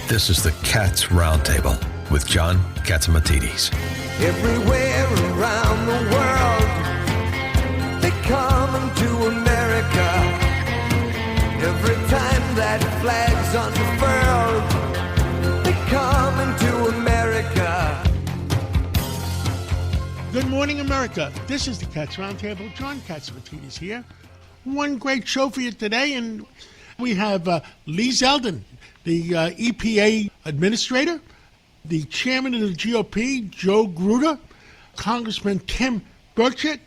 This is the Cats Roundtable with John Catsimatidis. Everywhere around the world, they come to America. Every time that flag's unfurled, they come into America. Good morning, America. This is the Cats Roundtable. John Catsimatidis here. One great show for you today, and we have Lee Zeldin, the EPA administrator, the chairman of the GOP, Joe Gruder, Congressman Tim Burchett,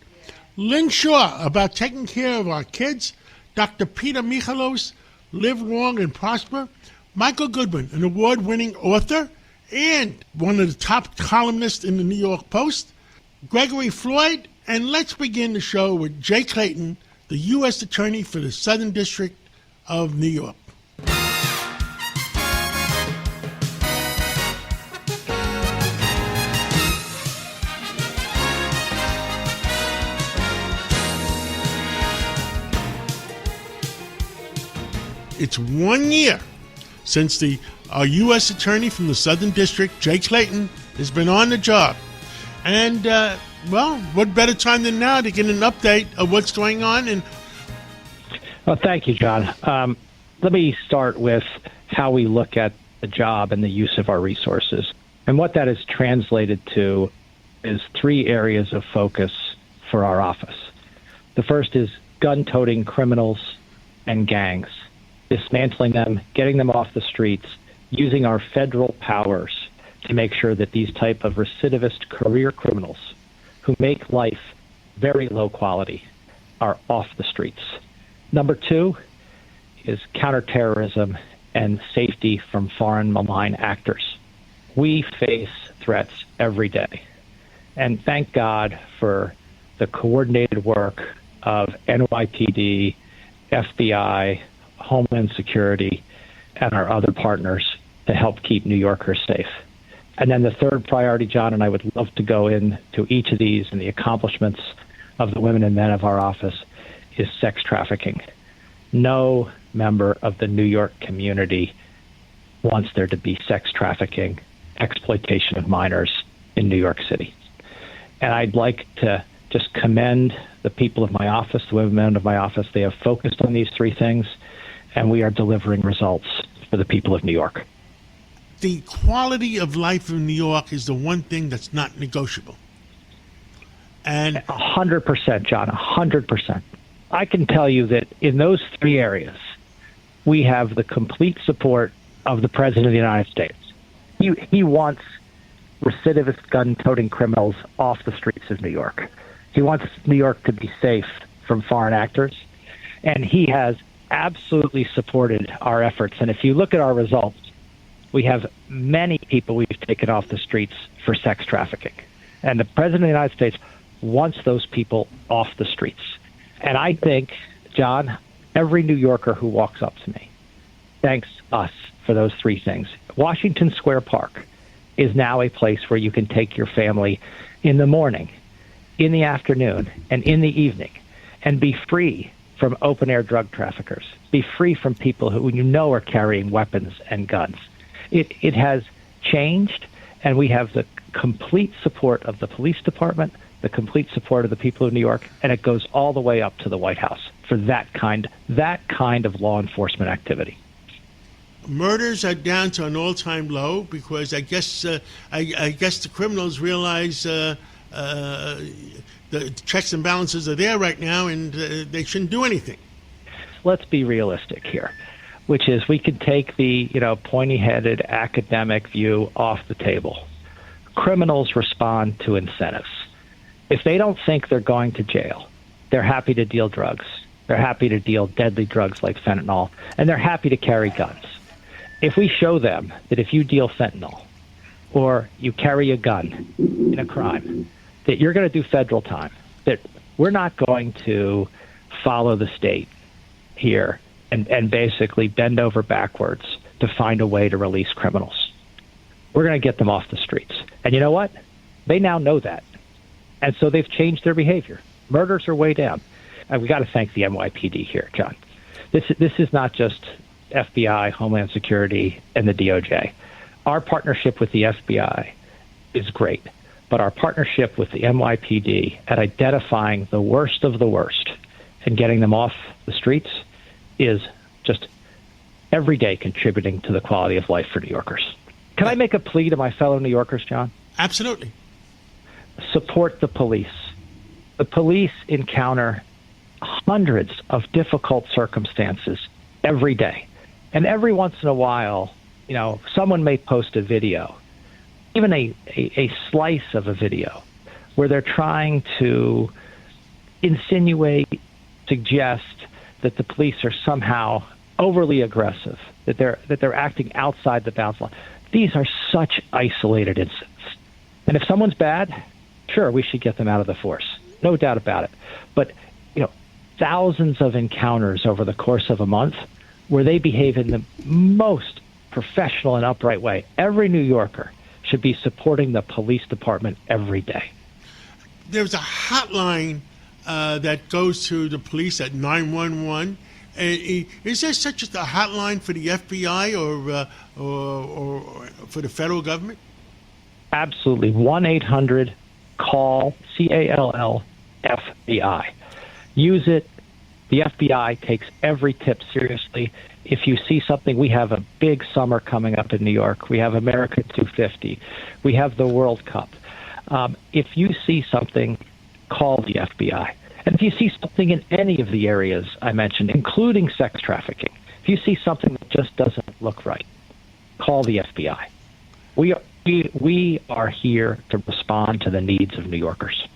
Lynn Shaw about taking care of our kids, Dr. Peter Michalos, Live Long and Prosper, Michael Goodman, an award-winning author and one of the top columnists in the New York Post, Gregory Floyd, and let's begin the show with Jay Clayton, the U.S. Attorney for the Southern District of New York. It's 1 year since the U.S. Attorney from the Southern District, Jay Clayton, has been on the job. And, well, what better time than now to get an update of what's going on? And well, thank you, John. Let me start with how we look at the job and the use of our resources. And what that is translated to is three areas of focus for our office. The first is gun-toting criminals and gangs, dismantling them, getting them off the streets, using our federal powers to make sure that these type of recidivist career criminals who make life very low quality are off the streets. Number two is counterterrorism and safety from foreign malign actors. We face threats every day. And thank God for the coordinated work of NYPD, FBI, Homeland Security, and our other partners to help keep New Yorkers safe. And then the third priority, John, and I would love to go into each of these and the accomplishments of the women and men of our office, is sex trafficking. No member of the New York community wants there to be sex trafficking, exploitation of minors in New York City. And I'd like to just commend the people of my office, the women and men of my office. They have focused on these three things, and we are delivering results for the people of New York. The quality of life in New York is the one thing that's not negotiable. And 100%, John, 100%. I can tell you that in those three areas, we have the complete support of the President of the United States. He wants recidivist gun-toting criminals off the streets of New York. He wants New York to be safe from foreign actors, and he has absolutely supported our efforts. And if you look at our results, we have many people we've taken off the streets for sex trafficking. And the President of the United States wants those people off the streets. And I think, John, every New Yorker who walks up to me thanks us for those three things. Washington Square Park is now a place where you can take your family in the morning, in the afternoon, and in the evening, and be free from open-air drug traffickers, be free from people who you know are carrying weapons and guns. It has changed, and we have the complete support of the police department, the complete support of the people of New York, and it goes all the way up to the White House for that kind of law enforcement activity. Murders are down to an all-time low because I guess the criminals realize the checks and balances are there right now, and they shouldn't do anything. Let's be realistic here, which is we could take the pointy-headed academic view off the table. Criminals respond to incentives. If they don't think they're going to jail, they're happy to deal drugs. They're happy to deal deadly drugs like fentanyl, and they're happy to carry guns. If we show them that if you deal fentanyl or you carry a gun in a crime, that you're going to do federal time, that we're not going to follow the state here and basically bend over backwards to find a way to release criminals. We're going to get them off the streets. And you know what? They now know that. And so they've changed their behavior. Murders are way down. And we got to thank the NYPD here, John. This is not just FBI, Homeland Security, and the DOJ. Our partnership with the FBI is great, but our partnership with the NYPD at identifying the worst of the worst and getting them off the streets is just every day contributing to the quality of life for New Yorkers. Can I make a plea to my fellow New Yorkers, John? Absolutely. Support the police. The police encounter hundreds of difficult circumstances every day. And every once in a while, someone may post a video, even a slice of a video, where they're trying to insinuate, suggest that the police are somehow overly aggressive, that they're acting outside the bounds of law. These are such isolated incidents. And if someone's bad, sure, we should get them out of the force. No doubt about it. But, thousands of encounters over the course of a month where they behave in the most professional and upright way. Every New Yorker should be supporting the police department every day. There's a hotline that goes to the police at 911. Is there such a hotline for the FBI or for the federal government? Absolutely. 1-800-CALL, CALL, FBI. Use it. The FBI takes every tip seriously. If you see something, we have a big summer coming up in New York. We have America 250. We have the World Cup. If you see something, call the FBI. And if you see something in any of the areas I mentioned, including sex trafficking, if you see something that just doesn't look right, call the FBI. We are here to respond to the needs of New Yorkers.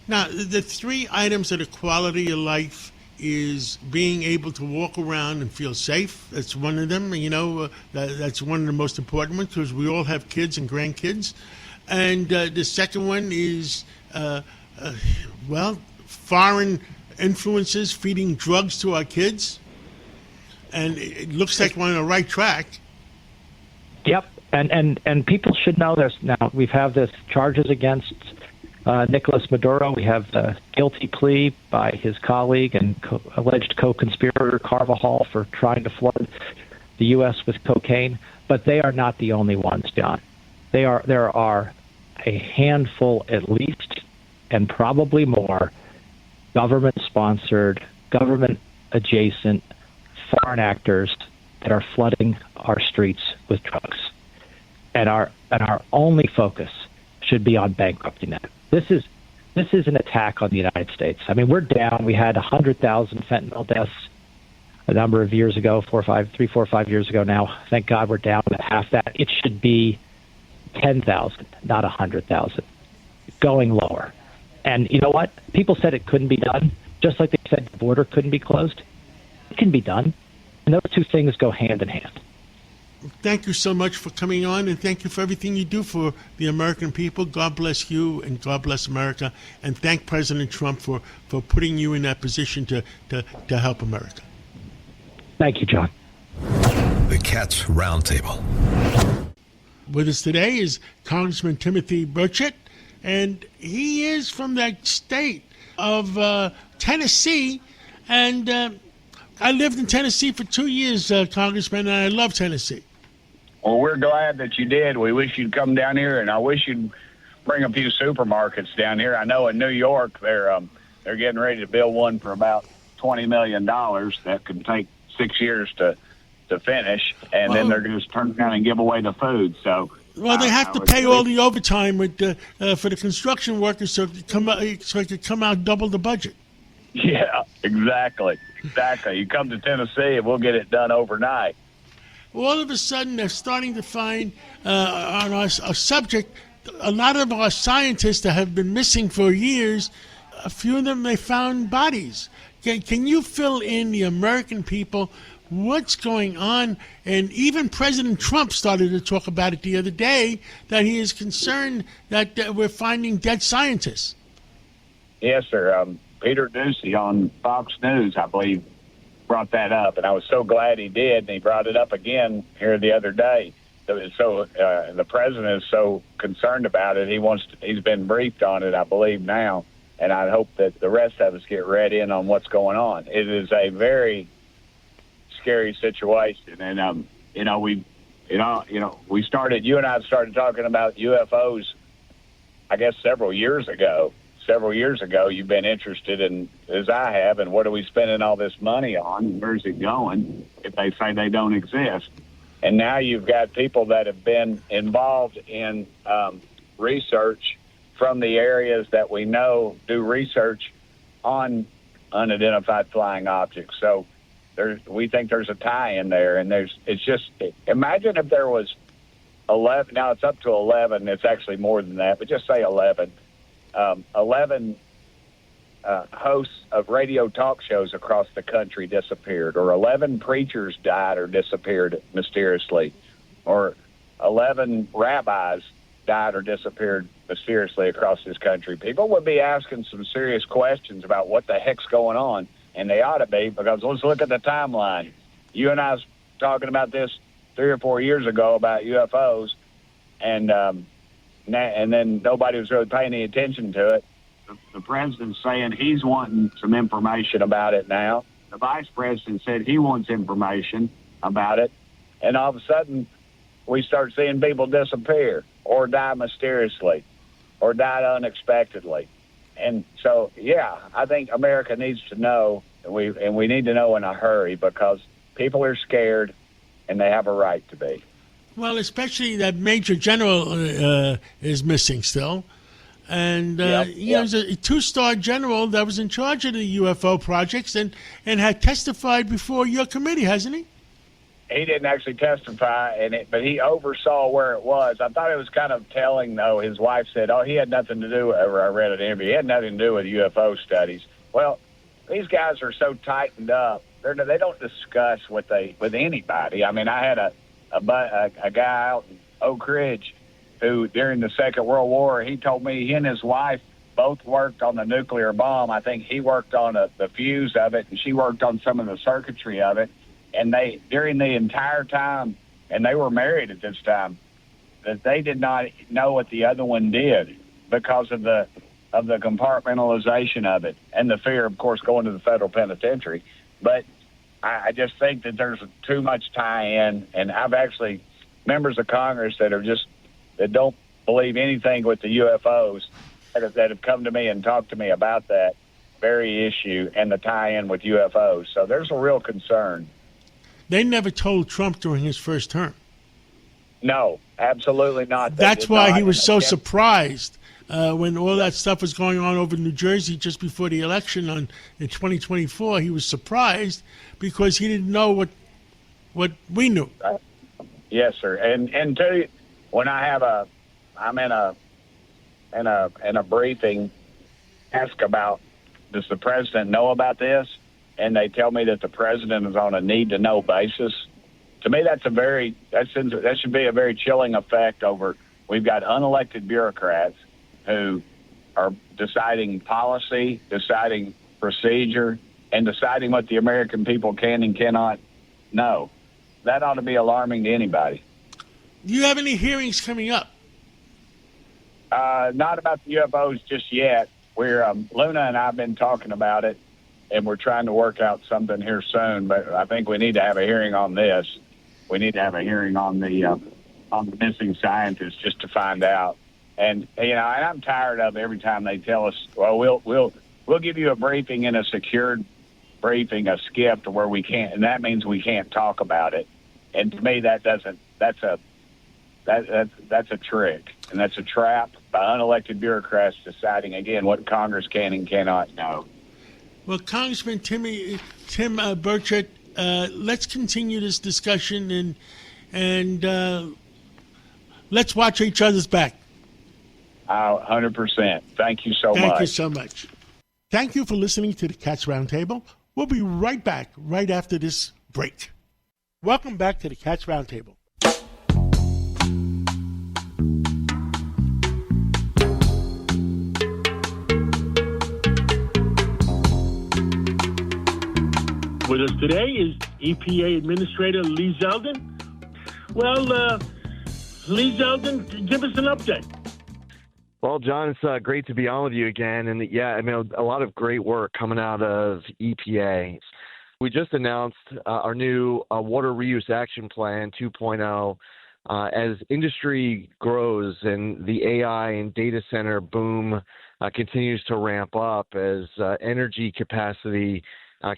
Now, the three items of the quality of life is being able to walk around and feel safe. That's one of them. That's one of the most important ones because we all have kids and grandkids. And the second one is, foreign influences feeding drugs to our kids. And it looks like we're on the right track. Yep. And people should know this now. We've had this charges against Nicolas Maduro. We have the guilty plea by his colleague and alleged co-conspirator Carvajal for trying to flood the U.S. with cocaine. But they are not the only ones, John. There are a handful at least, and probably more, government-sponsored, government-adjacent foreign actors that are flooding our streets with drugs. And our only focus should be on bankrupting them. This is an attack on the United States. I mean, we're down. We had 100,000 fentanyl deaths a number of years ago, 4 or 5 years ago now. Thank God we're down to half that. It should be 10,000, not 100,000, going lower. And you know what? People said it couldn't be done, just like they said the border couldn't be closed. It can be done. And those two things go hand in hand. Thank you so much for coming on, and thank you for everything you do for the American people. God bless you, and God bless America. And thank President Trump for putting you in that position to help America. Thank you, John. The Cats Roundtable. With us today is Congressman Timothy Burchett, and he is from that state of Tennessee. And I lived in Tennessee for 2 years, Congressman, and I love Tennessee. Well, we're glad that you did. We wish you'd come down here, and I wish you'd bring a few supermarkets down here. I know in New York they're getting ready to build one for about $20 million that could take 6 years to finish, and then they're just turn around and give away the food. So, they have to pay all the overtime for the construction workers, so it could come out double the budget. Yeah, exactly. You come to Tennessee, and we'll get it done overnight. All of a sudden, they're starting to find on our subject, a lot of our scientists that have been missing for years, a few of them, they found bodies. Can you fill in the American people what's going on? And even President Trump started to talk about it the other day, that he is concerned that we're finding dead scientists. Yes, sir. Peter Ducey on Fox News, I believe, brought that up, and I was so glad he did, and he brought it up again here the other day. So the president is so concerned about it. He's been briefed on it, I believe, now, and I hope that the rest of us get read in on what's going on. It is a very scary situation. And we started. You and I started talking about UFOs, I guess, several years ago. Several years ago, you've been interested in, as I have, and what are we spending all this money on? Where's it going if they say they don't exist? And now you've got people that have been involved in research from the areas that we know do research on unidentified flying objects. So we think there's a tie in there, and it's just, imagine if there was 11, now it's up to 11, it's actually more than that, but just say 11. 11 hosts of radio talk shows across the country disappeared, or 11 preachers died or disappeared mysteriously, or 11 rabbis died or disappeared mysteriously across this country. People would be asking some serious questions about what the heck's going on, and they ought to be, because let's look at the timeline. You and I was talking about this 3 or 4 years ago about UFOs, and then nobody was really paying any attention to it. The president's saying he's wanting some information about it now. The vice president said he wants information about it. And all of a sudden, we start seeing people disappear or die mysteriously or die unexpectedly. And so, yeah, I think America needs to know, and we need to know in a hurry, because people are scared and they have a right to be. Well, especially that Major General is missing still. And, he's a two-star general that was in charge of the UFO projects and had testified before your committee, hasn't he? He didn't actually testify, but he oversaw where it was. I thought it was kind of telling, though. His wife said, he had nothing to do, I read an interview, he had nothing to do with UFO studies. Well, these guys are so tightened up. They don't discuss with anybody. I mean, I had a guy out in Oak Ridge who, during the Second World War, he told me he and his wife both worked on the nuclear bomb. I think he worked on the fuse of it, and she worked on some of the circuitry of it. And they, during the entire time, and they were married at this time, that they did not know what the other one did because of the compartmentalization of it and the fear, of course, going to the federal penitentiary. But I just think that there's too much tie-in, and I've actually members of Congress that don't believe anything with the UFOs that have come to me and talked to me about that very issue and the tie-in with UFOs. So there's a real concern. They never told Trump during his first term. No, absolutely not. That's why he was so surprised when all that stuff was going on over New Jersey just before the election in 2024. He was surprised because he didn't know what we knew. Yes, sir. And too, when I'm in a briefing, ask about, does the president know about this? And they tell me that the president is on a need-to-know basis. To me, that should be a very chilling effect over. We've got unelected bureaucrats who are deciding policy, deciding procedure, and deciding what the American people can and cannot know. That ought to be alarming to anybody. Do you have any hearings coming up? Not about the UFOs just yet. Luna and I have been talking about it, and we're trying to work out something here soon. But I think we need to have a hearing on this. We need to have a hearing on the missing scientists just to find out. And and I'm tired of every time they tell us, well, we'll give you a briefing in a secured briefing, a skip to where we can't, and that means we can't talk about it. And to me, that's a trick, and that's a trap by unelected bureaucrats deciding again what Congress can and cannot know. Well, Congressman Tim Burchett, let's continue this discussion and let's watch each other's back. 100%. Thank you so much. Thank you so much. Thank you for listening to the Cats Roundtable. We'll be right back right after this break. Welcome back to the Cats Roundtable. With us today is EPA Administrator Lee Zeldin. Well, Lee Zeldin, give us an update. Well, John, it's great to be on with you again. And, yeah, I mean, a lot of great work coming out of EPA. We just announced our new Water Reuse Action Plan 2.0. As industry grows and the AI and data center boom continues to ramp up, as energy capacity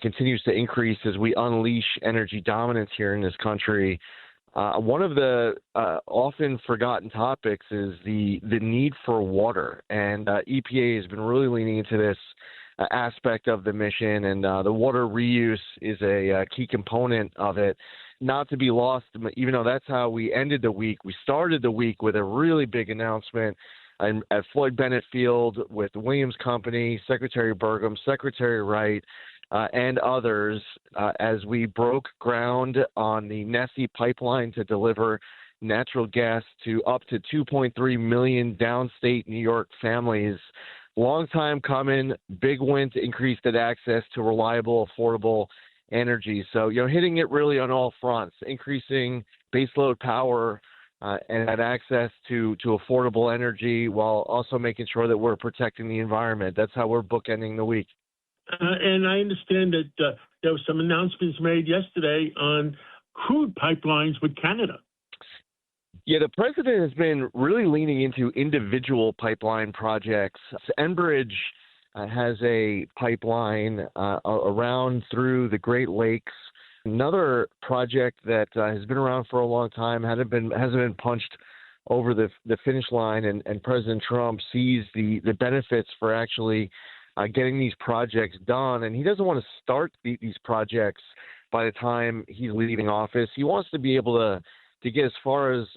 continues to increase, as we unleash energy dominance here in this country, one of the often forgotten topics is the need for water. And EPA has been really leaning into this aspect of the mission, and the water reuse is a key component of it. Not to be lost, even though that's how we ended the week. We started the week with a really big announcement at Floyd Bennett Field with the Williams Company, Secretary Burgum, Secretary Wright, and others as we broke ground on the Nessie pipeline to deliver natural gas to up to 2.3 million downstate New York families. Long time coming, big win to increase that access to reliable, affordable energy. So, hitting it really on all fronts, increasing baseload power and that access to affordable energy while also making sure that we're protecting the environment. That's how we're bookending the week. And I understand that there were some announcements made yesterday on crude pipelines with Canada. Yeah, the president has been really leaning into individual pipeline projects. Enbridge has a pipeline around through the Great Lakes. Another project that has been around for a long time hasn't been punched over the finish line, and President Trump sees the benefits for actually getting these projects done, and he doesn't want to start these projects by the time he's leaving office. He wants to be able to get as far as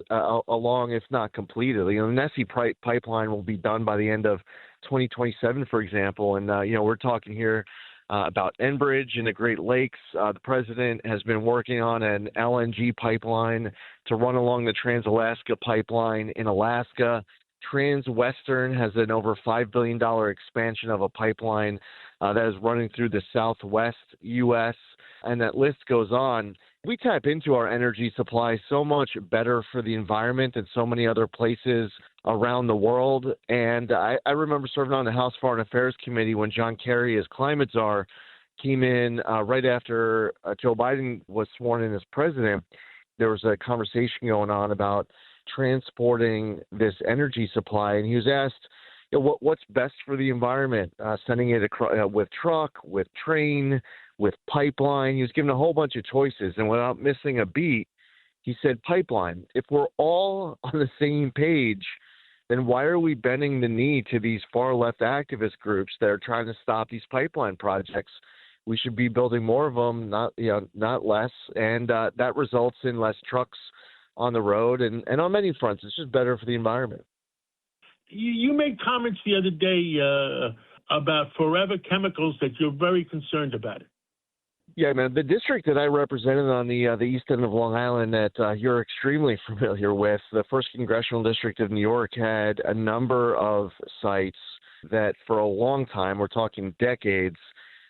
along, if not completed. The Nessie pipeline will be done by the end of 2027, for example, and we're talking here about Enbridge in the Great Lakes. The president has been working on an LNG pipeline to run along the Trans-Alaska pipeline in Alaska. Transwestern has an over $5 billion expansion of a pipeline that is running through the Southwest U.S., and that list goes on. We tap into our energy supply so much better for the environment than so many other places around the world. And I remember serving on the House Foreign Affairs Committee when John Kerry, as climate czar, came in right after Joe Biden was sworn in as president. There was a conversation going on about transporting this energy supply, and he was asked, what's best for the environment, sending it with truck, with train, with pipeline. He was given a whole bunch of choices, and without missing a beat, he said pipeline. If we're all on the same page, then why are we bending the knee to these far-left activist groups that are trying to stop these pipeline projects? We should be building more of them, not less, and that results in less trucks on the road, and on many fronts. It's just better for the environment. You made comments the other day about Forever Chemicals, that you're very concerned about it. Yeah, man. The district that I represented on the east end of Long Island that you're extremely familiar with, the 1st Congressional District of New York, had a number of sites that for a long time, we're talking decades,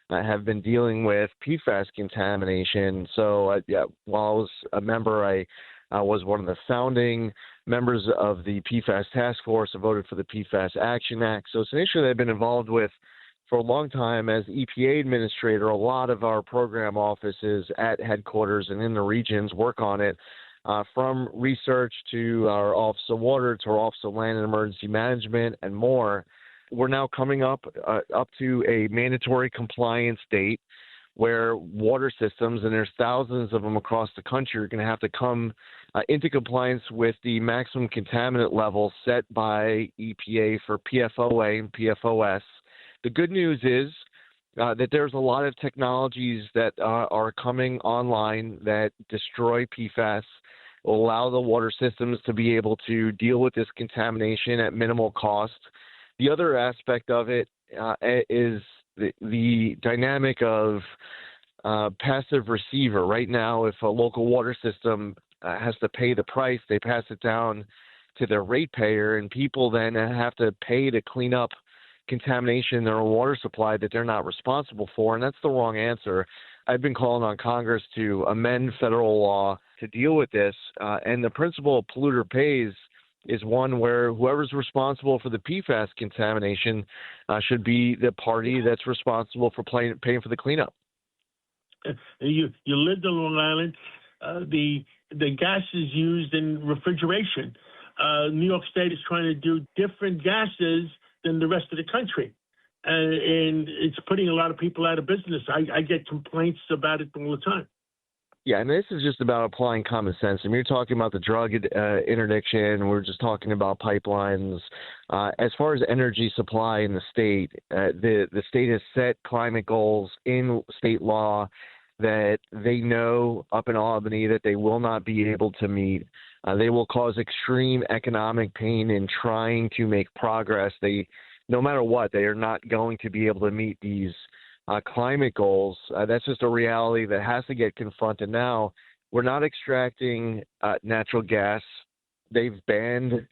have been dealing with PFAS contamination. So while I was a member, I was one of the founding members of the PFAS task force. I voted for the PFAS Action Act. So it's an issue that I've been involved with for a long time. As EPA administrator, a lot of our program offices at headquarters and in the regions work on it, from research to our Office of Water to our Office of Land and Emergency Management and more. We're now coming up to a mandatory compliance date where water systems, and there's thousands of them across the country, are going to have to come into compliance with the maximum contaminant level set by EPA for PFOA and PFOS. The good news is that there's a lot of technologies that are coming online that destroy PFAS, will allow the water systems to be able to deal with this contamination at minimal cost. The other aspect of it is the dynamic of passive receiver. Right now, if a local water system has to pay the price, they pass it down to their ratepayer, and people then have to pay to clean up contamination in their own water supply that they're not responsible for, and that's the wrong answer. I've been calling on Congress to amend federal law to deal with this, and the principle of polluter pays is one where whoever's responsible for the PFAS contamination should be the party that's responsible for paying for the cleanup. You lived on Long Island. The gas is used in refrigeration. New York State is trying to do different gases than the rest of the country. And it's putting a lot of people out of business. I get complaints about it all the time. Yeah, and this is just about applying common sense. I mean, you're talking about the drug interdiction. We're just talking about pipelines. As far as energy supply in the state, the state has set climate goals in state law that they know up in Albany that they will not be able to meet. They will cause extreme economic pain in trying to make progress. No matter what, they are not going to be able to meet these climate goals. That's just a reality that has to get confronted now. We're not extracting natural gas. They've banned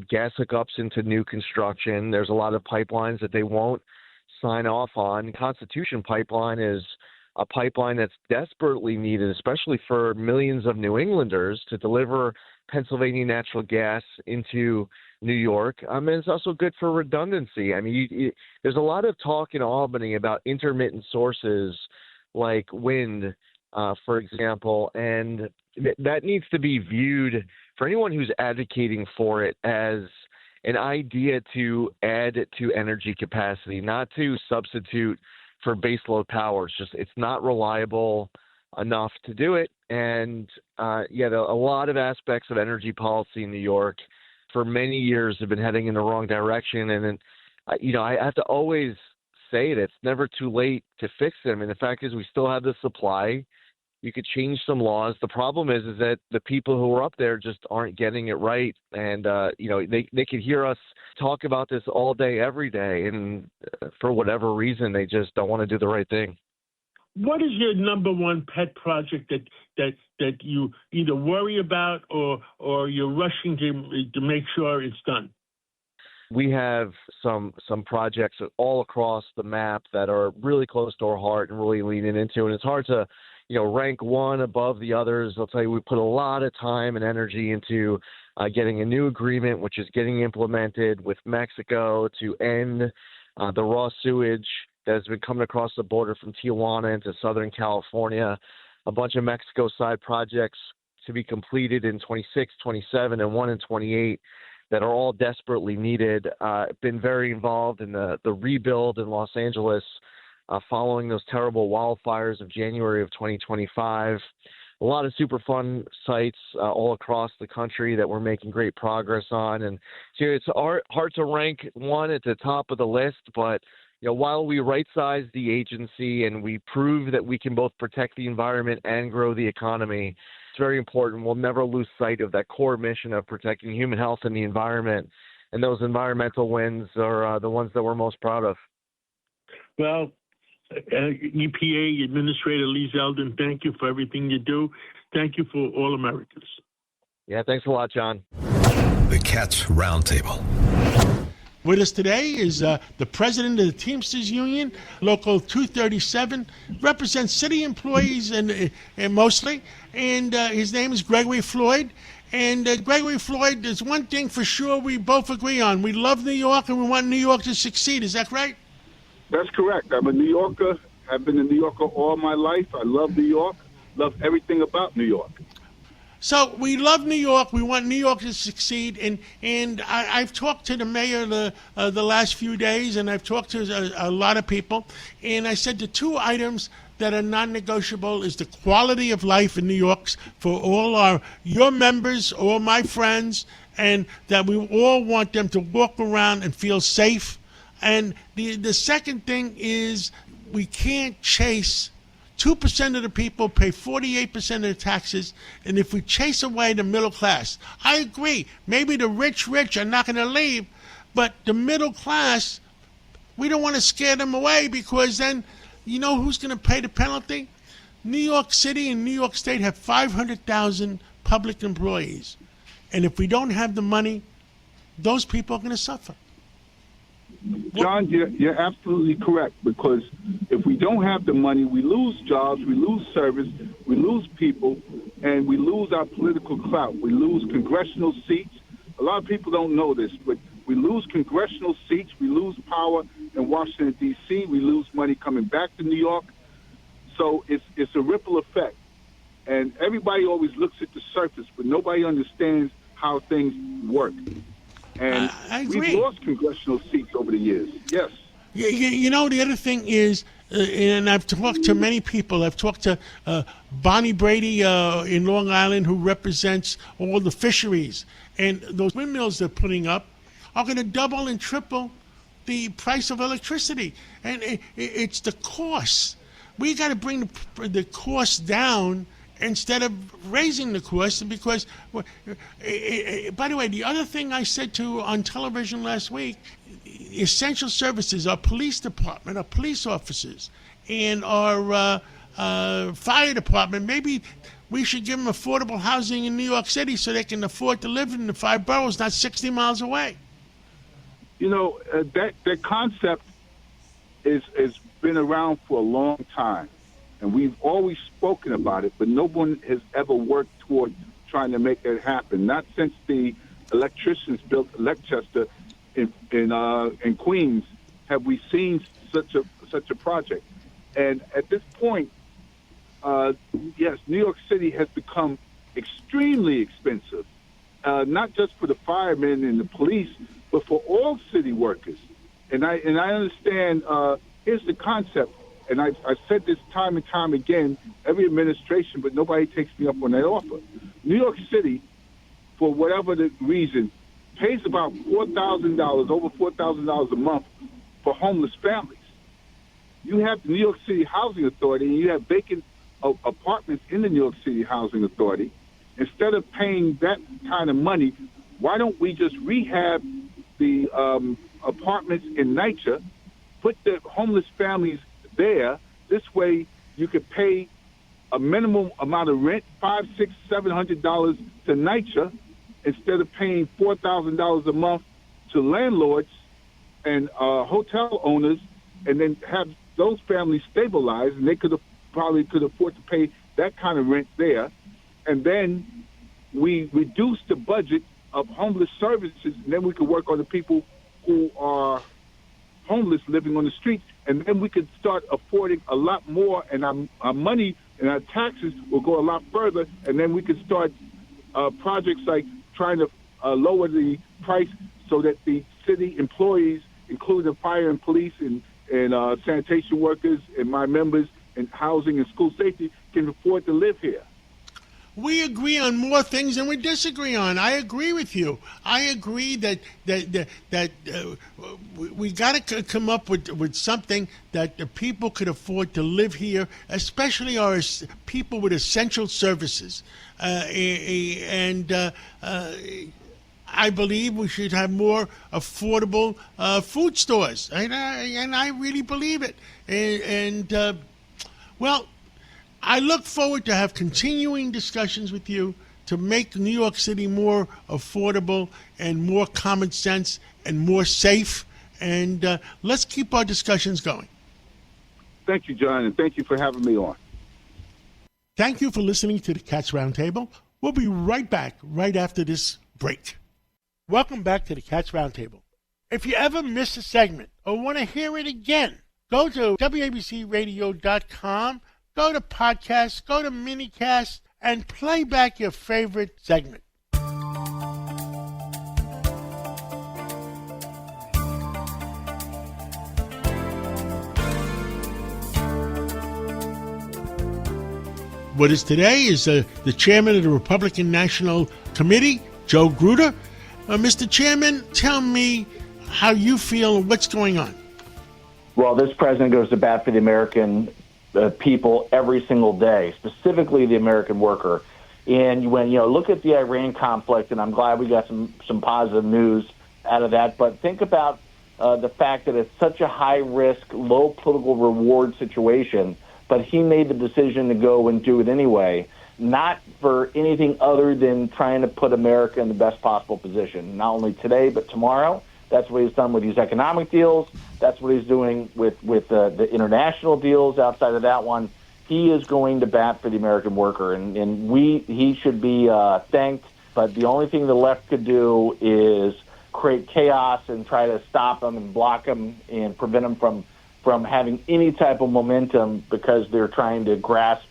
gas hookups into new construction. There's a lot of pipelines that they won't sign off on. Constitution Pipeline is a pipeline that's desperately needed, especially for millions of New Englanders, to deliver Pennsylvania natural gas into New York. And it's also good for redundancy. I mean, there's a lot of talk in Albany about intermittent sources like wind, for example, and that needs to be viewed for anyone who's advocating for it as an idea to add to energy capacity, not to substitute for baseload power. It's not reliable enough to do it. And a lot of aspects of energy policy in New York for many years have been heading in the wrong direction. And I have to always say it's never too late to fix them. And the fact is, we still have the supply. You could change some laws. The problem is that the people who are up there just aren't getting it right. And, they could hear us talk about this all day, every day. And for whatever reason, they just don't want to do the right thing. What is your number one pet project that you either worry about or you're rushing to make sure it's done? We have some projects all across the map that are really close to our heart and really leaning into, and it's hard to rank one above the others. I'll tell you, we put a lot of time and energy into getting a new agreement, which is getting implemented with Mexico to end the raw sewage that has been coming across the border from Tijuana into Southern California. A bunch of Mexico side projects to be completed in 26, 27, and one in 28 that are all desperately needed. Been very involved in the rebuild in Los Angeles following those terrible wildfires of January of 2025. A lot of Superfund sites all across the country that we're making great progress on. And so it's hard to rank one at the top of the list, but while we right-size the agency and we prove that we can both protect the environment and grow the economy, it's very important. We'll never lose sight of that core mission of protecting human health and the environment. And those environmental wins are the ones that we're most proud of. Well, EPA Administrator Lee Zeldin, thank you for everything you do. Thank you for all Americans. Yeah, thanks a lot, John. The Cats Roundtable. With us today is the president of the Teamsters Union, Local 237, represents city employees and mostly, and his name is Gregory Floyd. And Gregory Floyd, there's one thing for sure we both agree on. We love New York and we want New York to succeed. Is that right? That's correct. I'm a New Yorker. I've been a New Yorker all my life. I love New York, love everything about New York. So we love New York. We want New York to succeed. And I've talked to the mayor the last few days, and I've talked to a lot of people. And I said the two items that are non-negotiable is the quality of life in New York for all your members, all my friends, and that we all want them to walk around and feel safe. And the second thing is we can't chase 2% of the people pay 48% of the taxes, and if we chase away the middle class, I agree, maybe the rich are not going to leave, but the middle class, we don't want to scare them away because then you know who's going to pay the penalty? New York City and New York State have 500,000 public employees, and if we don't have the money, those people are going to suffer. John, you're absolutely correct, because if we don't have the money, we lose jobs, we lose service, we lose people, and we lose our political clout. We lose congressional seats. A lot of people don't know this, but we lose congressional seats, we lose power in Washington, D.C., we lose money coming back to New York. So it's a ripple effect. And everybody always looks at the surface, but nobody understands how things work. And I agree. we've lost congressional seats over the years. Yes. You know, the other thing is, and I've talked to many people. I've talked to Bonnie Brady in Long Island, who represents all the fisheries. And those windmills they're putting up are going to double and triple the price of electricity. And it's the cost. We got to bring the cost down instead of raising the cost, because, by the way, the other thing I said on television last week, essential services, our police department, our police officers, and our fire department, maybe we should give them affordable housing in New York City so they can afford to live in the 5 boroughs, not 60 miles away. You know, that concept has been around for a long time. And we've always spoken about it, but no one has ever worked toward trying to make that happen. Not since the electricians built Leicester in Queens have we seen such a project. And at this point, yes, New York City has become extremely expensive, not just for the firemen and the police, but for all city workers. And I understand. Here's the concept. And I've said this time and time again, every administration, but nobody takes me up on that offer. New York City, for whatever the reason, pays about $4,000, over $4,000 a month for homeless families. You have the New York City Housing Authority, and you have vacant apartments in the New York City Housing Authority. Instead of paying that kind of money, why don't we just rehab the apartments in NYCHA, put the homeless families there? This way you could pay a minimum amount of rent, $500, $600, $700 to NYCHA, instead of paying $4,000 a month to landlords and hotel owners, and then have those families stabilized, and they probably could afford to pay that kind of rent there. And then we reduce the budget of homeless services, and then we could work on the people who are homeless living on the streets, and then we could start affording a lot more, and our money and our taxes will go a lot further, and then we could start projects like trying to lower the price so that the city employees, including fire and police and sanitation workers and my members in housing and school safety, can afford to live here. We agree on more things than we disagree on. I agree with you. I agree that we got to come up with something that the people could afford to live here, especially our people with essential services. I believe we should have more affordable food stores, and I really believe it. Well, I look forward to have continuing discussions with you to make New York City more affordable and more common sense and more safe. And let's keep our discussions going. Thank you, John, and thank you for having me on. Thank you for listening to the Cats Roundtable. We'll be right back right after this break. Welcome back to the Cats Roundtable. If you ever miss a segment or want to hear it again, go to WABCRadio.com. Go to podcasts, go to minicast, and play back your favorite segment. With us today is the chairman of the Republican National Committee, Joe Gruder. Mr. Chairman, tell me how you feel and what's going on. Well, this president goes to bat for the American people every single day, specifically the American worker. And when look at the Iran conflict, and I'm glad we got some positive news out of that. But think about the fact that it's such a high-risk, low political reward situation, but he made the decision to go and do it anyway, not for anything other than trying to put America in the best possible position, not only today but tomorrow. That's what he's done with these economic deals. That's what he's doing with the international deals outside of that one. He is going to bat for the American worker, and he should be thanked. But the only thing the left could do is create chaos and try to stop him and block him and prevent him from from having any type of momentum because they're trying to grasp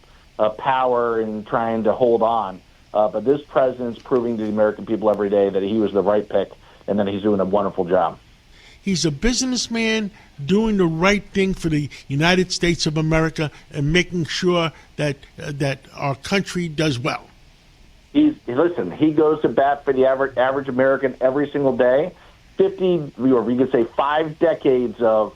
power and trying to hold on. But this president's proving to the American people every day that he was the right pick and that he's doing a wonderful job. He's a businessman doing the right thing for the United States of America and making sure that our country does well. Listen, he goes to bat for the average American every single day. 50, or we could say 5 decades of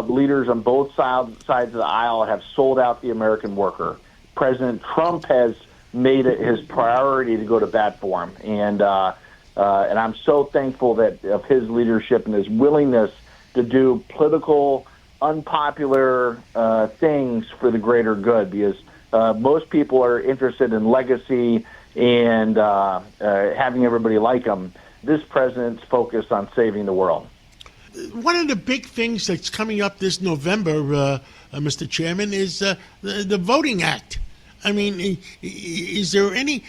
leaders on both sides of the aisle have sold out the American worker. President Trump has made it his priority to go to bat for him, and I'm so thankful of his leadership and his willingness to do political, unpopular things for the greater good, because most people are interested in legacy and having everybody like him. This president's focused on saving the world. One of the big things that's coming up this November, Mr. Chairman, is the Voting Act. I mean, is there any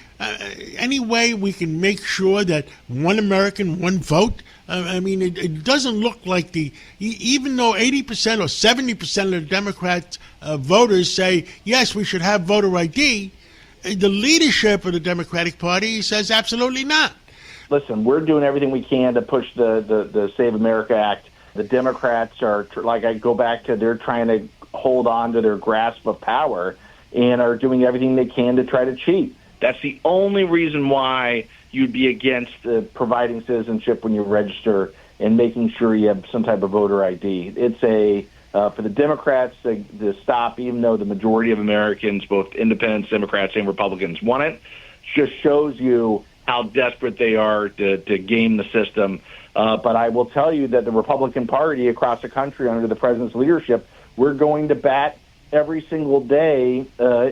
way we can make sure that one American, one vote? I mean, it doesn't look like even though 80% or 70% of the Democrat voters say, yes, we should have voter ID, the leadership of the Democratic Party says absolutely not. Listen, we're doing everything we can to push the Save America Act. The Democrats are, like I go back to, they're trying to hold on to their grasp of power and are doing everything they can to try to cheat. That's the only reason why you'd be against providing citizenship when you register and making sure you have some type of voter ID. It's for the Democrats to stop, even though the majority of Americans, both independents, Democrats, and Republicans, want it, just shows you how desperate they are to game the system. But I will tell you that the Republican Party across the country under the president's leadership, we're going to bat every single day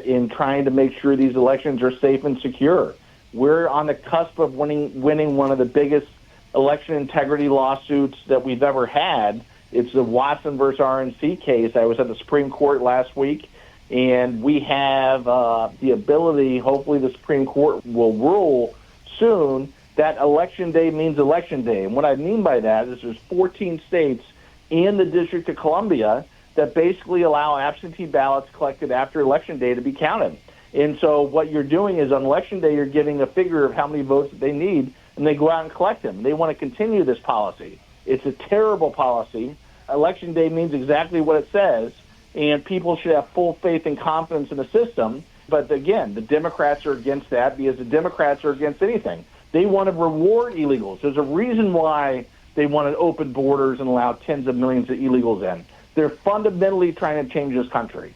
in trying to make sure these elections are safe and secure. We're on the cusp of winning one of the biggest election integrity lawsuits that we've ever had. It's the Watson versus RNC case. I was at the Supreme Court last week, and we have the ability, hopefully the Supreme Court will rule soon, that Election Day means Election Day. And what I mean by that is there's 14 states and the District of Columbia that basically allow absentee ballots collected after Election Day to be counted. And so what you're doing is on Election Day, you're getting a figure of how many votes that they need, and they go out and collect them. They want to continue this policy. It's a terrible policy. Election Day means exactly what it says, and people should have full faith and confidence in the system. But again, the Democrats are against that because the Democrats are against anything. They want to reward illegals. There's a reason why they want to open borders and allow tens of millions of illegals in. They're fundamentally trying to change this country.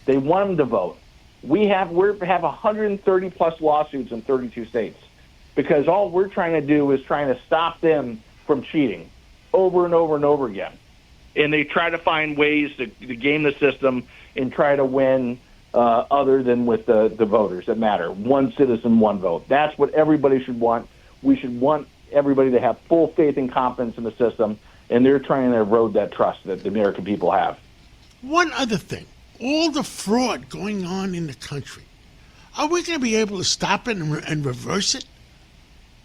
They want them to vote. We have 130 plus lawsuits in 32 states because all we're trying to do is trying to stop them from cheating over and over and over again. And they try to find ways to game the system and try to win other than with the voters that matter. One citizen, one vote. That's what everybody should want. We should want everybody to have full faith and confidence in the system, and they're trying to erode that trust that the American people have. One other thing, all the fraud going on in the country, are we going to be able to stop it and reverse it?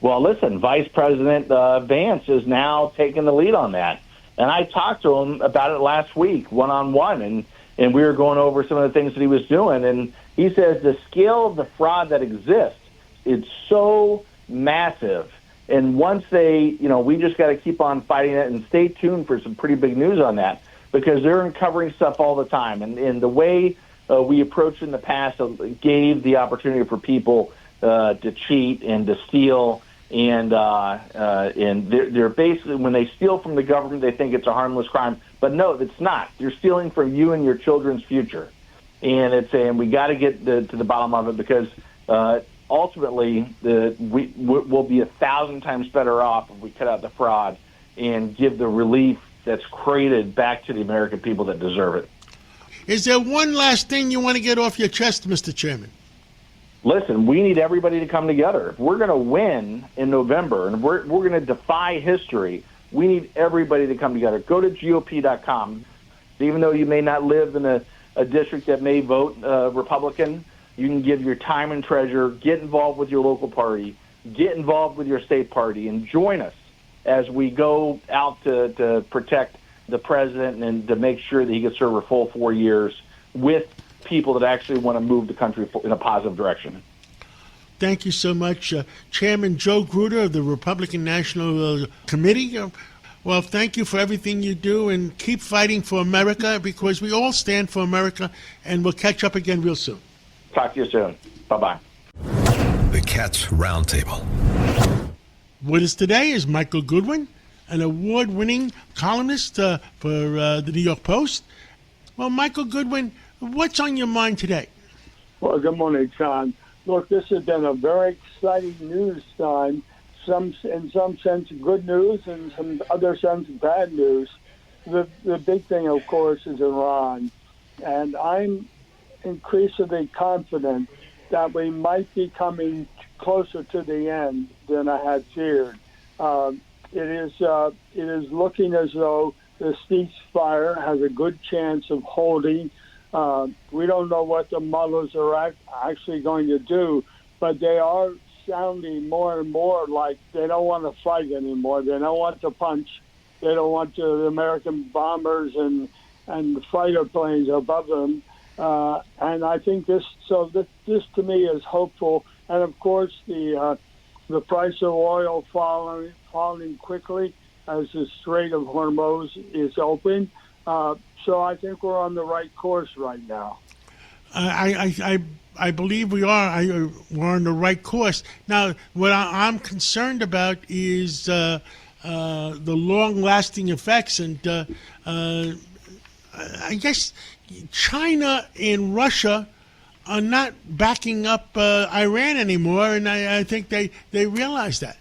Well, listen, Vice President Vance is now taking the lead on that. And I talked to him about it last week, one-on-one, and we were going over some of the things that he was doing. And he says the scale of the fraud that exists is so massive. And once we just got to keep on fighting it and stay tuned for some pretty big news on that because they're uncovering stuff all the time. And the way we approached in the past gave the opportunity for people to cheat and to steal. And they're basically, when they steal from the government, they think it's a harmless crime. But no, it's not. They're stealing from you and your children's future. And we got to get to the bottom of it because ultimately we'll be 1,000 times better off if we cut out the fraud and give the relief that's created back to the American people that deserve it. Is there one last thing you want to get off your chest, Mr. Chairman? Listen, we need everybody to come together. If we're going to win in November and we're going to defy history, we need everybody to come together. Go to GOP.com. Even though you may not live in a district that may vote Republican, you can give your time and treasure, get involved with your local party, get involved with your state party, and join us as we go out to protect the president and to make sure that he could serve a full 4 years with people that actually want to move the country in a positive direction. Thank you so much, Chairman Joe Gruder of the Republican National Committee. Well, thank you for everything you do, and keep fighting for America, because we all stand for America, and we'll catch up again real soon. Talk to you soon. Bye-bye. The Cats Roundtable. With us today is Michael Goodwin, an award-winning columnist for the New York Post. Well, Michael Goodwin, what's on your mind today? Well, good morning, John. Look, this has been a very exciting news time. In some sense, good news, and some other sense, bad news. The big thing, of course, is Iran. And I'm increasingly confident that we might be coming closer to the end than I had feared. It is looking as though the ceasefire has a good chance of holding. We don't know what the mullahs are actually going to do, but they are sounding more and more like they don't want to fight anymore. They don't want to punch. They don't want the American bombers and fighter planes above them. And I think this to me is hopeful. And of course, the price of oil falling quickly as the Strait of Hormuz is open. So I think we're on the right course right now. I believe we are. We're on the right course. Now, what I'm concerned about is the long-lasting effects, and I guess China and Russia are not backing up Iran anymore, and I think they realize that.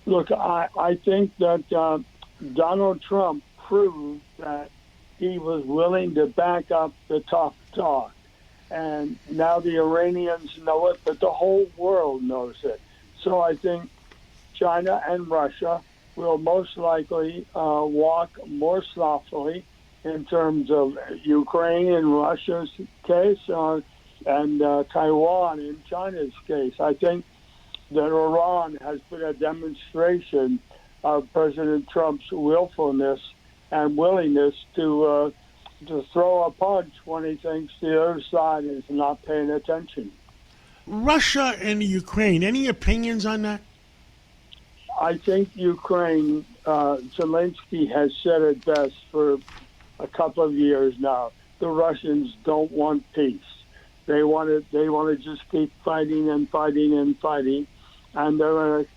Look, I think that Donald Trump proved that he was willing to back up the tough talk. And now the Iranians know it, but the whole world knows it. So I think China and Russia will most likely walk more softly in terms of Ukraine in Russia's case and Taiwan in China's case. I think that Iran has been a demonstration of President Trump's willfulness and willingness to throw a punch when he thinks the other side is not paying attention. Russia and Ukraine, any opinions on that? I think Ukraine, Zelensky has said it best for a couple of years now. The Russians don't want peace. They want to just keep fighting and fighting and fighting, and they're in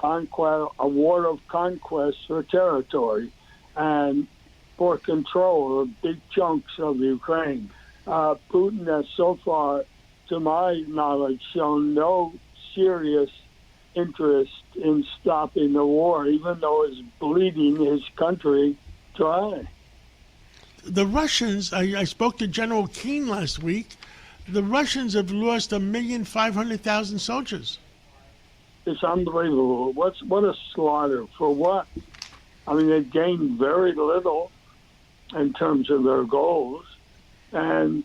a war of conquest for territory and for control of big chunks of Ukraine. Putin has so far, to my knowledge, shown no serious interest in stopping the war, even though it's bleeding his country dry. The Russians, I spoke to General Keane last week, the Russians have lost 1,500,000 soldiers. It's unbelievable. What a slaughter. For what? I mean, they gained very little in terms of their goals. And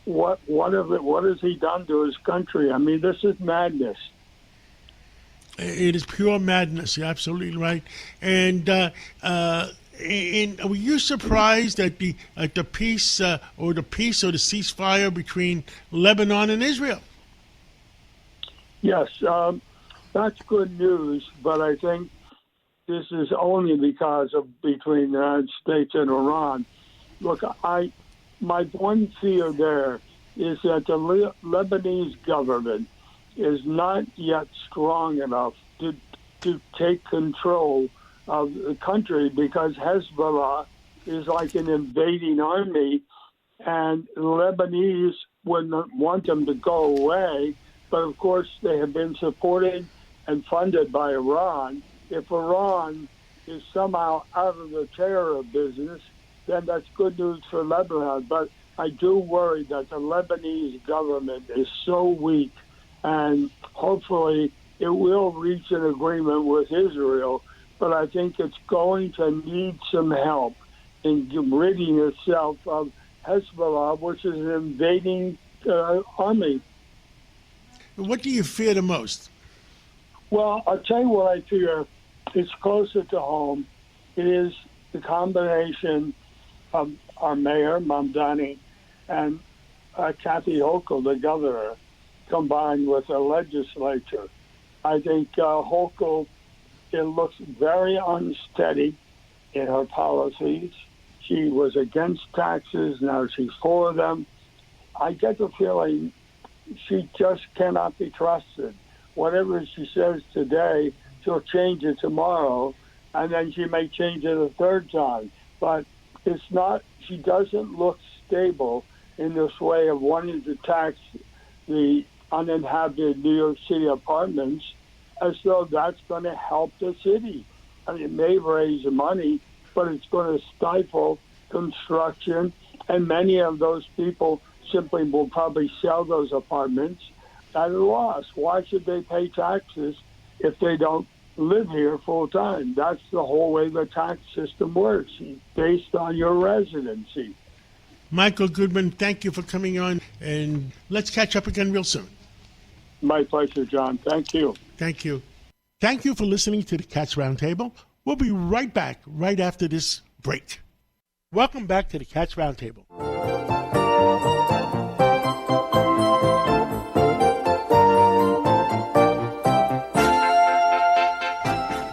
what has he done to his country? I mean, this is madness. It is pure madness. You're absolutely right. And were you surprised at the peace or the ceasefire between Lebanon and Israel? Yes, that's good news. But I think this is only because of between the United States and Iran. Look, my one fear there is that the Lebanese government is not yet strong enough to take control of the country, because Hezbollah is like an invading army, and the Lebanese wouldn't want them to go away. But of course, they have been supported and funded by Iran. If Iran is somehow out of the terror business, then that's good news for Lebanon. But I do worry that the Lebanese government is so weak, and hopefully it will reach an agreement with Israel. But I think it's going to need some help in ridding itself of Hezbollah, which is an invading army. What do you fear the most? Well, I'll tell you what I fear. It's closer to home. It is the combination of our mayor, Mamdani, and Kathy Hochul, the governor, combined with the legislature. I think Hochul, it looks very unsteady in her policies. She was against taxes, now she's for them. I get the feeling she just cannot be trusted. Whatever she says today, she'll change it tomorrow, and then she may change it a third time. But it's not, she doesn't look stable in this way of wanting to tax the uninhabited New York City apartments as though that's going to help the city. I mean, it may raise money, but it's going to stifle construction, and many of those people simply will probably sell those apartments at a loss. Why should they pay taxes if they don't live here full time? That's the whole way the tax system works, based on your residency. Michael Goodman, thank you for coming on, and let's catch up again real soon. My pleasure, John. Thank you. Thank you. Thank you for listening to the Cats Roundtable. We'll be right back right after this break. Welcome back to the Cats Roundtable.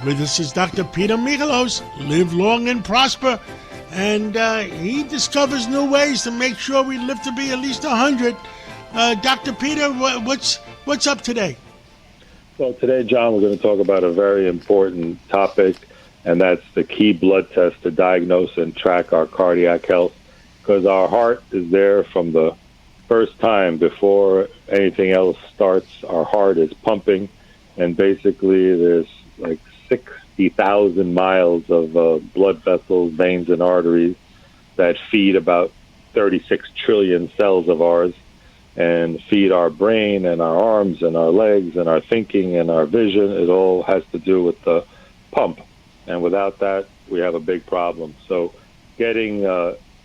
With us is Dr. Peter Michalos. Live long and prosper. And he discovers new ways to make sure we live to be at least 100. Dr. Peter, what's up today? Well, today, John, we're going to talk about a very important topic, and that's the key blood test to diagnose and track our cardiac health, because our heart is there from the first time. Before anything else starts, our heart is pumping, and basically there's like 60,000 miles of blood vessels, veins, and arteries that feed about 36 trillion cells of ours and feed our brain and our arms and our legs and our thinking and our vision. It all has to do with the pump. And without that, we have a big problem. So getting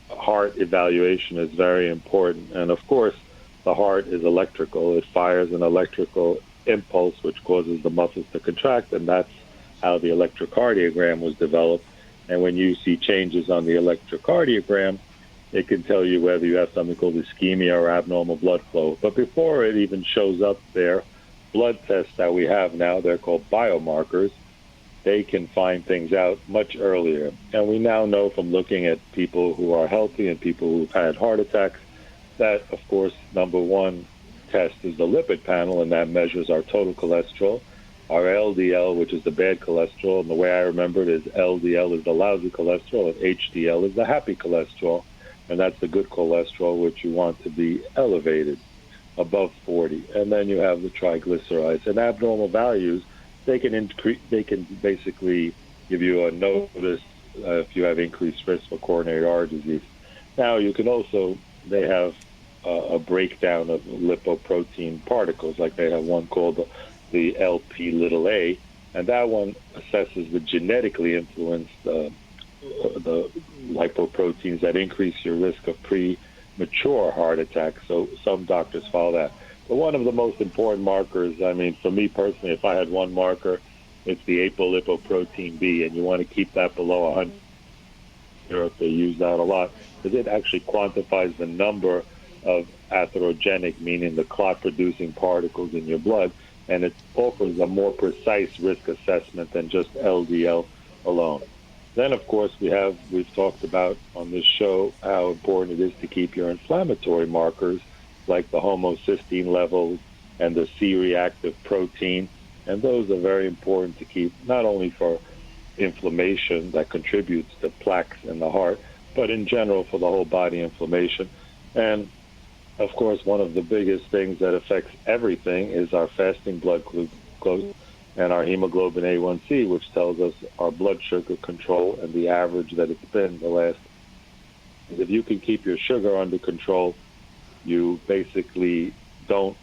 heart evaluation is very important. And of course, the heart is electrical. It fires an electrical impulse, which causes the muscles to contract, and that's how the electrocardiogram was developed. And when you see changes on the electrocardiogram, it can tell you whether you have something called ischemia or abnormal blood flow. But before it even shows up there, blood tests that we have now, they're called biomarkers. They can find things out much earlier. And we now know from looking at people who are healthy and people who've had heart attacks that, of course, number one test is the lipid panel, and that measures our total cholesterol. Our LDL, which is the bad cholesterol, and the way I remember it is LDL is the lousy cholesterol, and HDL is the happy cholesterol, and that's the good cholesterol, which you want to be elevated above 40. And then you have the triglycerides. And abnormal values, they can basically give you a notice if you have increased risk for coronary artery disease. Now, you can also, they have a breakdown of lipoprotein particles, like they have one called the LP-little-a, and that one assesses the genetically influenced the lipoproteins that increase your risk of premature heart attacks. So some doctors follow that. But one of the most important markers, I mean, for me personally, if I had one marker, it's the apolipoprotein B, and you want to keep that below 100. Europe, they use that a lot, because it actually quantifies the number of atherogenic, meaning the clot-producing particles in your blood, and it offers a more precise risk assessment than just LDL alone. Then, of course, we've talked about on this show how important it is to keep your inflammatory markers like the homocysteine levels and the C-reactive protein, and those are very important to keep, not only for inflammation that contributes to plaques in the heart, but in general for the whole body inflammation. And of course, one of the biggest things that affects everything is our fasting blood glucose and our hemoglobin A1C, which tells us our blood sugar control and the average that it's been the last. If you can keep your sugar under control, you basically don't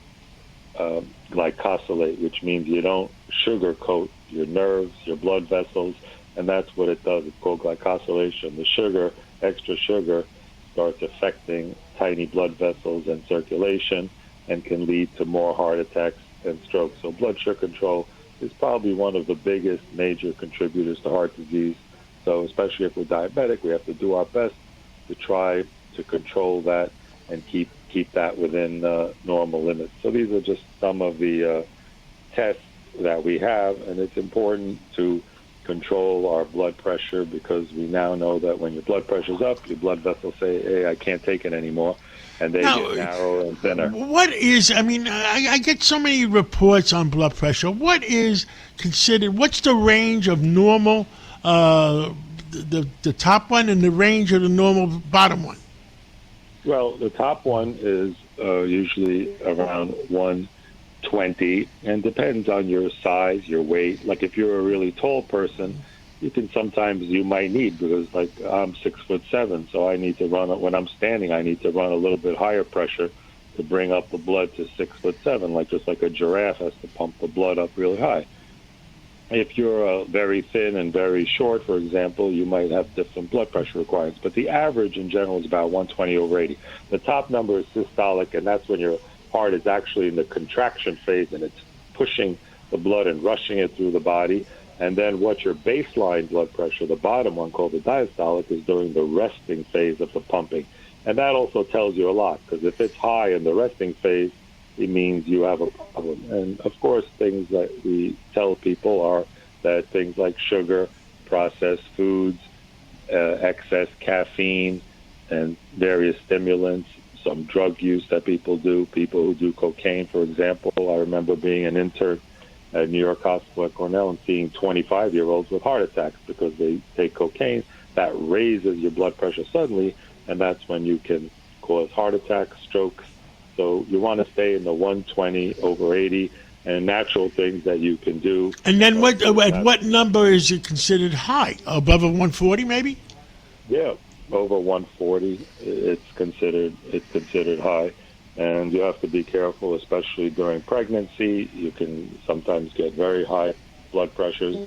glycosylate, which means you don't sugarcoat your nerves, your blood vessels, and that's what it does. It's called glycosylation. The sugar, extra sugar, starts affecting tiny blood vessels and circulation and can lead to more heart attacks and strokes. So blood sugar control is probably one of the biggest major contributors to heart disease So especially if we're diabetic, we have to do our best to try to control that and keep that within normal limits. So these are just some of the tests that we have, and it's important to control our blood pressure because we now know that when your blood pressure's up, your blood vessels say, hey, I can't take it anymore, and they get narrower and thinner. What is, I get so many reports on blood pressure. What is considered, what's the range of normal, the top one, and the range of the normal bottom one? Well, the top one is usually around 120, and depends on your size, your weight. Like if you're a really tall person, you might need, because like I'm 6'7", so I need to run, when I'm standing, I need to run a little bit higher pressure to bring up the blood to 6'7", just like a giraffe has to pump the blood up really high. If you're very thin and very short, for example, you might have different blood pressure requirements. But the average in general is about 120/80. The top number is systolic, and that's when your heart is actually in the contraction phase and it's pushing the blood and rushing it through the body. And then what your baseline blood pressure, the bottom one called the diastolic, is during the resting phase of the pumping. And that also tells you a lot, because if it's high in the resting phase, it means you have a problem. And of course, things that we tell people are that things like sugar, processed foods, excess caffeine, and various stimulants, some drug use that people do, people who do cocaine, for example. I remember being an intern at New York Hospital at Cornell and seeing 25-year-olds with heart attacks because they take cocaine. That raises your blood pressure suddenly, and that's when you can cause heart attacks, strokes. So you want to stay in the 120/80, and natural things that you can do. And then at what number is it considered high? Above a 140 maybe? Yeah, over 140, it's considered high. And you have to be careful, especially during pregnancy. You can sometimes get very high blood pressures.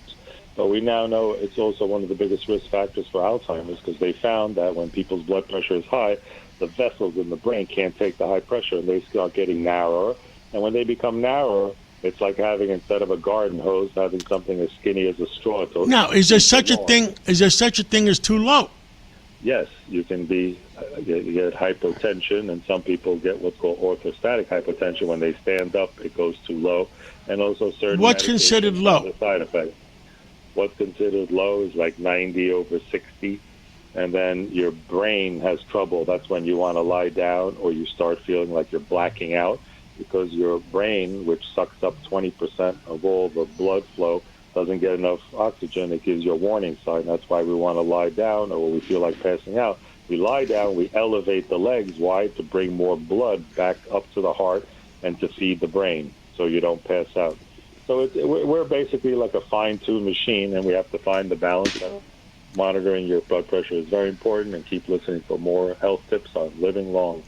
But we now know it's also one of the biggest risk factors for Alzheimer's, because they found that when people's blood pressure is high, the vessels in the brain can't take the high pressure, and they start getting narrower. And when they become narrower, it's like having, instead of a garden hose, having something as skinny as a straw. Now, is there such a thing? Is there such a thing as too low? Yes, you can get hypotension, and some people get what's called orthostatic hypotension. When they stand up, it goes too low, and also certain. What's considered low? The side effect. What's considered low is like 90/60. And then your brain has trouble. That's when you want to lie down, or you start feeling like you're blacking out, because your brain, which sucks up 20% of all the blood flow, doesn't get enough oxygen. It gives you a warning sign. That's why we want to lie down, or when we feel like passing out, we lie down, we elevate the legs. Why? To bring more blood back up to the heart and to feed the brain so you don't pass out. So we're basically like a fine-tuned machine, and we have to find the balance. Monitoring your blood pressure is very important, and keep listening for more health tips on living long.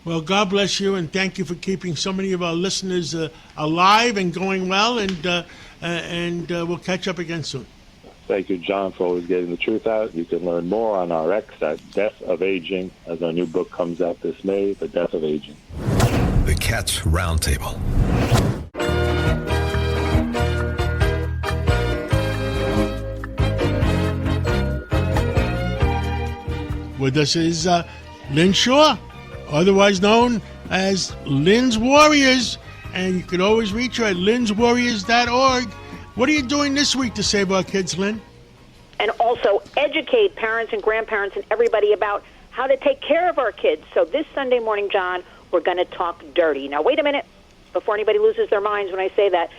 Well, God bless you, and thank you for keeping so many of our listeners alive and going well, and we'll catch up again soon. Thank you, John, for always getting the truth out. You can learn more on our X at Death of Aging, as our new book comes out this May, The Death of Aging. The Cats Roundtable. With us is Lynn Shaw, otherwise known as Lynn's Warriors, and you can always reach her at lynswarriors.org. What are you doing this week to save our kids, Lynn? And also educate parents and grandparents and everybody about how to take care of our kids. So this Sunday morning, John, we're going to talk dirty. Now, wait a minute, before anybody loses their minds when I say that.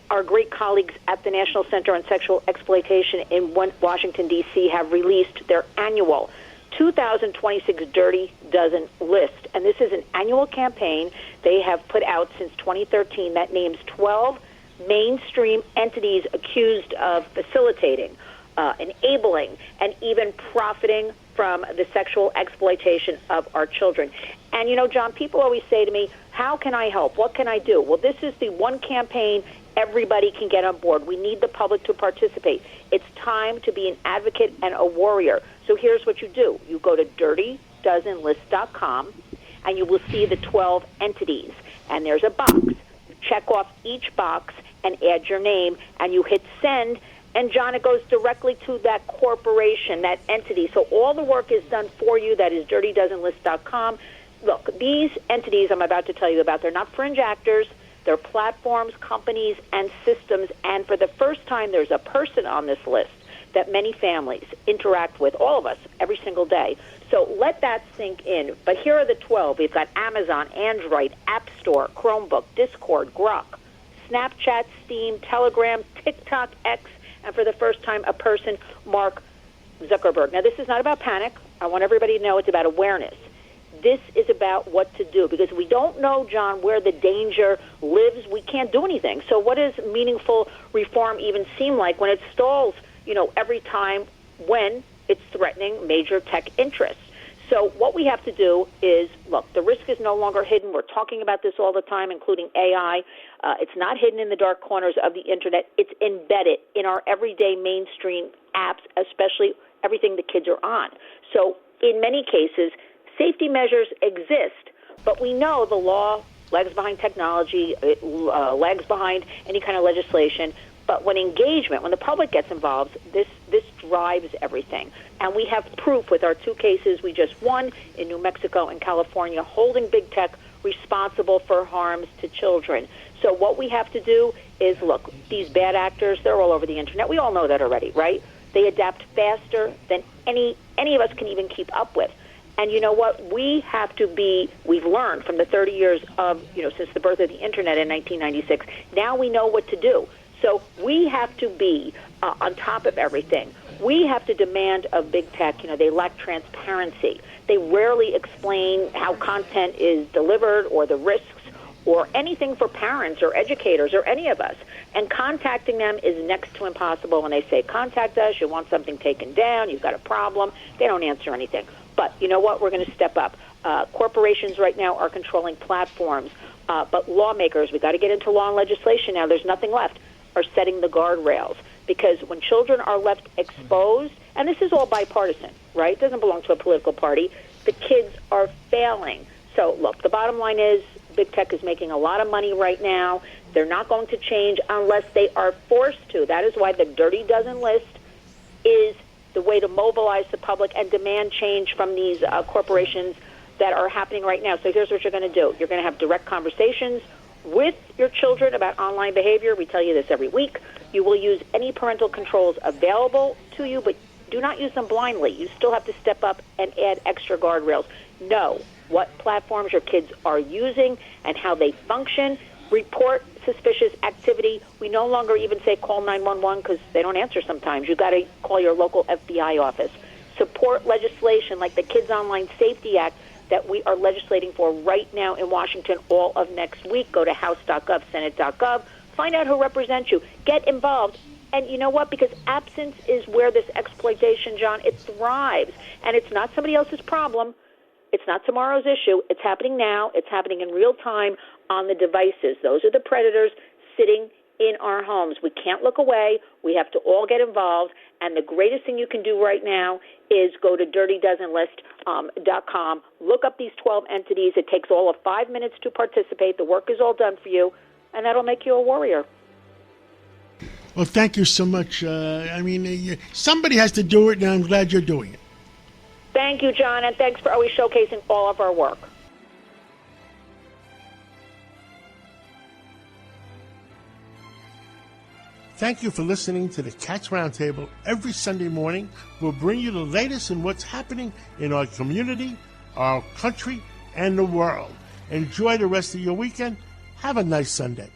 Our great colleagues at the National Center on Sexual Exploitation in Washington, D.C. have released their annual 2026 Dirty Dozen list. And this is an annual campaign they have put out since 2013 that names 12 mainstream entities accused of facilitating, enabling, and even profiting from the sexual exploitation of our children. And, you know, John, people always say to me, how can I help? What can I do? Well, this is the one campaign everybody can get on board. We need the public to participate. It's time to be an advocate and a warrior. So here's what you do. You go to dirtydozenlist.com, and you will see the 12 entities. And there's a box. You check off each box and add your name, and you hit send, And, John, it goes directly to that corporation, that entity. So all the work is done for you. That is dirtydozenlist.com. Look, these entities I'm about to tell you about, they're not fringe actors. They're platforms, companies, and systems. And for the first time, there's a person on this list that many families interact with, all of us, every single day. So let that sink in. But here are the 12. We've got Amazon, Android, App Store, Chromebook, Discord, Grok, Snapchat, Steam, Telegram, TikTok, X, and for the first time, a person, Mark Zuckerberg. Now, this is not about panic. I want everybody to know it's about awareness. This is about what to do, because we don't know, John, where the danger lives. We can't do anything. So what does meaningful reform even seem like when it stalls, every time when it's threatening major tech interests? So what we have to do is, look, the risk is no longer hidden. We're talking about this all the time, including AI. It's not hidden in the dark corners of the Internet. It's embedded in our everyday mainstream apps, especially everything the kids are on. So in many cases, safety measures exist, but we know the law lags behind technology, it lags behind any kind of legislation. But when the public gets involved, this drives everything. And we have proof with our 2 cases we just won in New Mexico and California, holding big tech responsible for harms to children. So what we have to do is, look, these bad actors, they're all over the Internet. We all know that already, right? They adapt faster than any of us can even keep up with. And you know what? We've learned from the 30 years of, since the birth of the Internet in 1996, now we know what to do. So we have to be on top of everything. We have to demand of big tech. They lack transparency. They rarely explain how content is delivered or the risks or anything for parents or educators or any of us. And contacting them is next to impossible. When they say, contact us, you want something taken down, you've got a problem, they don't answer anything. But you know what? We're going to step up. Corporations right now are controlling platforms. But lawmakers, we've got to get into law and legislation now. There's nothing left. Are setting the guardrails, because when children are left exposed, and this is all bipartisan, right? It doesn't belong to a political party. The kids are failing. So, look, the bottom line is big tech is making a lot of money right now. They're not going to change unless they are forced to. That is why the Dirty Dozen list is the way to mobilize the public and demand change from these corporations that are happening right now. So here's what you're going to do. You're going to have direct conversations with your children about online behavior. We tell you this every week. You will use any parental controls available to you, but do not use them blindly. You still have to step up and add extra guardrails. Know what platforms your kids are using and how they function. Report suspicious activity. We no longer even say call 911 because they don't answer sometimes. You've got to call your local FBI office. Support legislation like the Kids Online Safety Act that we are legislating for right now in Washington all of next week. Go to house.gov, senate.gov. Find out who represents you. Get involved. And you know what? Because absence is where this exploitation, John, it thrives. And it's not somebody else's problem. It's not tomorrow's issue. It's happening now. It's happening in real time on the devices. Those are the predators sitting in our homes. We can't look away. We have to all get involved. And the greatest thing you can do right now is go to dirtydozenlist.com. Look up these 12 entities. It takes all of 5 minutes to participate. The work is all done for you, and that'll make you a warrior. Well, thank you so much. Somebody has to do it, and I'm glad you're doing it. Thank you, John, and thanks for always showcasing all of our work. Thank you for listening to the Cats Roundtable. Every Sunday morning, we'll bring you the latest in what's happening in our community, our country, and the world. Enjoy the rest of your weekend. Have a nice Sunday.